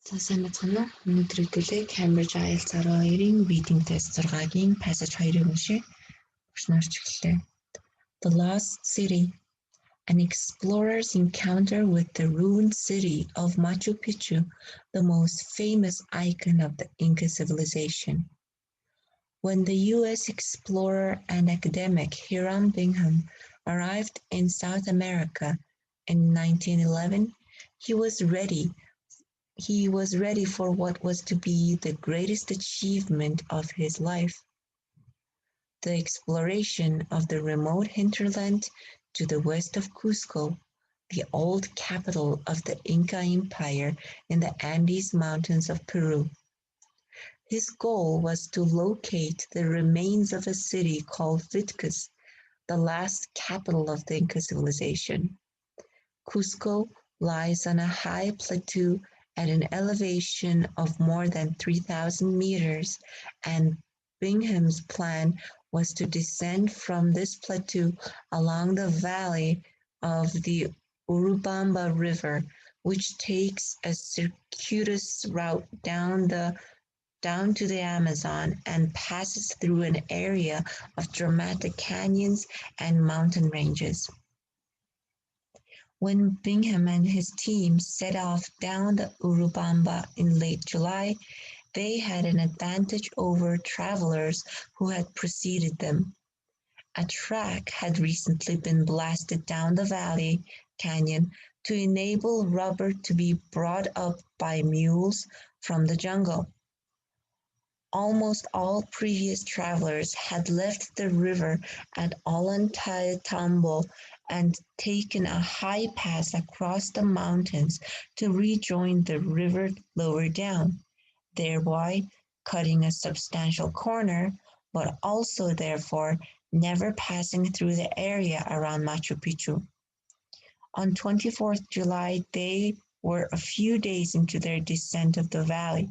За сайн бацгаана уу? Өнөөдөр хэдүүлээ Cambridge IELTS 12-ийн reading test 6-гийн passage 2-ыг уншия. Багш нарч эхэллээ. The Lost City. An explorer's encounter with the ruined city of Machu Picchu, the most famous icon of the Inca civilization. When the U.S. explorer and academic Hiram Bingham arrived in South America in 1911, he was ready for what was to be the greatest achievement of his life, the exploration of the remote hinterland to the west of Cusco, the old capital of the Inca Empire in the Andes Mountains of Peru. His goal was to locate the remains of a city called Vitcus, the last capital of the Inca civilization. Cusco lies on a high plateau at an elevation of more than 3,000 meters, and Bingham's plan was to descend from this plateau along the valley of the Urubamba River, which takes a circuitous route down to the Amazon and passes through an area of dramatic canyons and mountain ranges. When Bingham and his team set off down the Urubamba in late July, they had an advantage over travelers who had preceded them. A track had recently been blasted down the valley canyon to enable rubber to be brought up by mules from the jungle. Almost all previous travelers had left the river at Ollantaytambo and taken a high pass across the mountains to rejoin the river lower down, thereby cutting a substantial corner, but also therefore never passing through the area around Machu Picchu. On 24th July, they were a few days into their descent of the valley.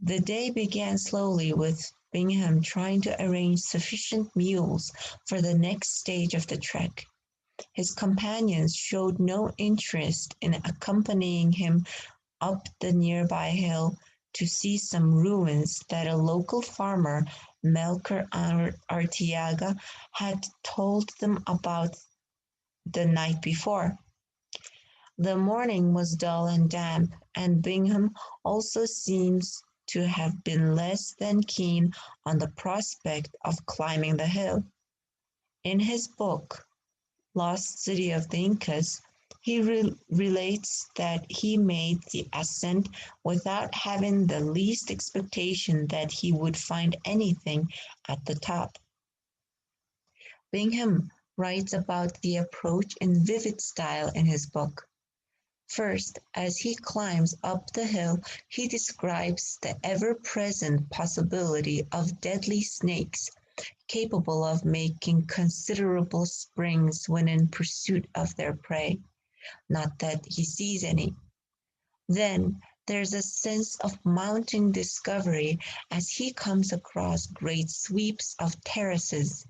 The day began slowly with Bingham trying to arrange sufficient mules for the next stage of the trek. His companions showed no interest in accompanying him up the nearby hill to see some ruins that a local farmer, Melker Artiaga, had told them about the night before. The morning was dull and damp, and Bingham also seems to have been less than keen on the prospect of climbing the hill. In his book, Lost City of the Incas, he relates that he made the ascent without having the least expectation that he would find anything at the top. Bingham writes about the approach in vivid style in his book. First, as he climbs up the hill, he describes the ever-present possibility of deadly snakes, capable of making considerable springs when in pursuit of their prey. Not that he sees any. Then there's a sense of mounting discovery as he comes across great sweeps of terraces,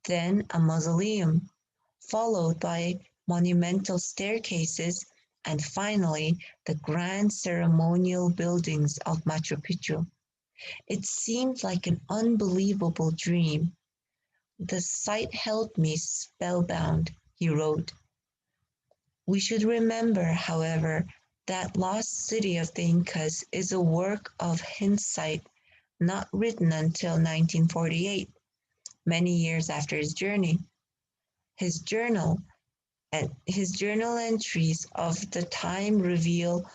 then a mausoleum, followed by monumental staircases, and finally the grand ceremonial buildings of Machu Picchu. It seemed like an unbelievable dream. The sight held me spellbound, he wrote. We should remember, however, that Lost City of the Incas is a work of hindsight, not written until 1948, many years after his journey. His journal entries of the time reveal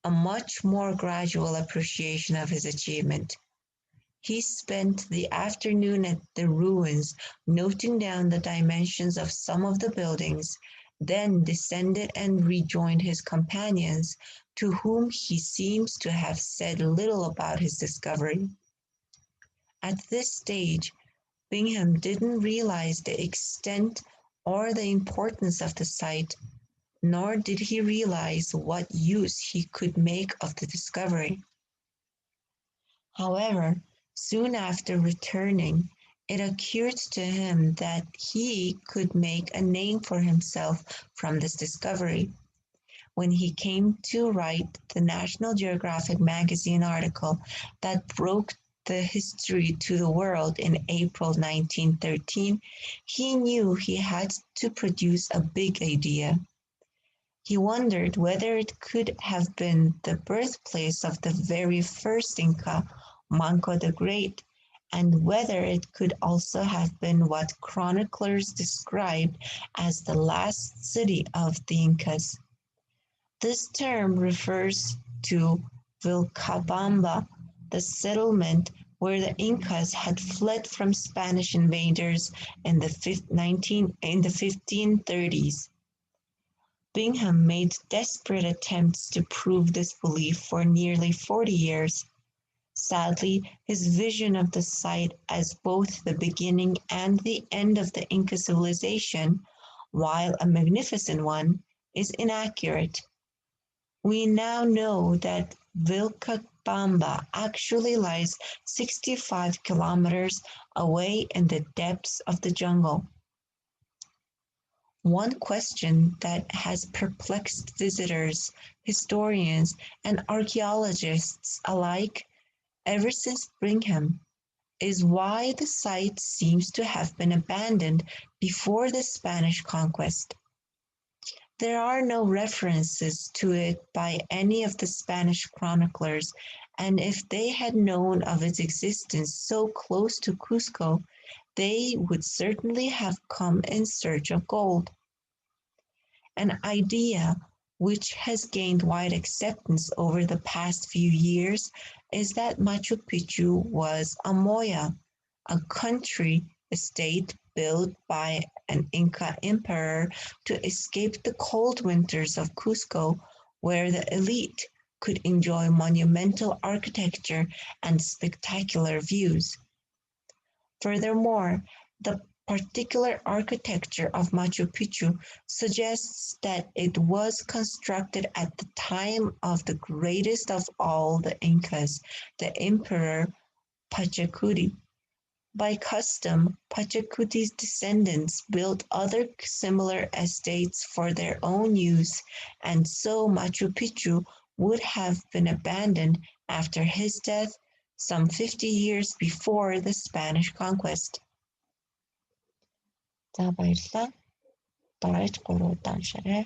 a much more gradual appreciation of his achievement. He spent the afternoon at the ruins, noting down the dimensions of some of the buildings, then descended and rejoined his companions, to whom he seems to have said little about his discovery. At this stage, Bingham didn't realize the extent or the importance of the site, nor did he realize what use he could make of the discovery. However, soon after returning, it occurred to him that he could make a name for himself from this discovery. when he came to write the National Geographic magazine article that broke the history to the world in April 1913, he knew he had to produce a big idea. He wondered whether it could have been the birthplace of the very first Inca, Manco the Great, and whether it could also have been what chroniclers described as the last city of the Incas. This term refers to Vilcabamba, the settlement where the Incas had fled from Spanish invaders in the 1530s. Bingham made desperate attempts to prove this belief for nearly 40 years. Sadly, his vision of the site as both the beginning and the end of the Inca civilization, while a magnificent one, is inaccurate. We now know that Vilcabamba actually lies 65 kilometers away in the depths of the jungle. One question that has perplexed visitors, historians, and archaeologists alike ever since Brigham is why the site seems to have been abandoned before the Spanish conquest. There are no references to it by any of the Spanish chroniclers, and if they had known of its existence so close to Cusco, they would certainly have come in search of gold. An idea which has gained wide acceptance over the past few years is that Machu Picchu was a moya, a country estate built by an Inca emperor to escape the cold winters of Cusco, where the elite could enjoy monumental architecture and spectacular views. Furthermore, the particular architecture of Machu Picchu suggests that it was constructed at the time of the greatest of all the Incas, the Emperor Pachacuti. By custom, Pachacuti's descendants built other similar estates for their own use, and so Machu Picchu would have been abandoned after his death some 50 years before the Spanish conquest. За баярлалаа. Дараач 3 удаан шараа.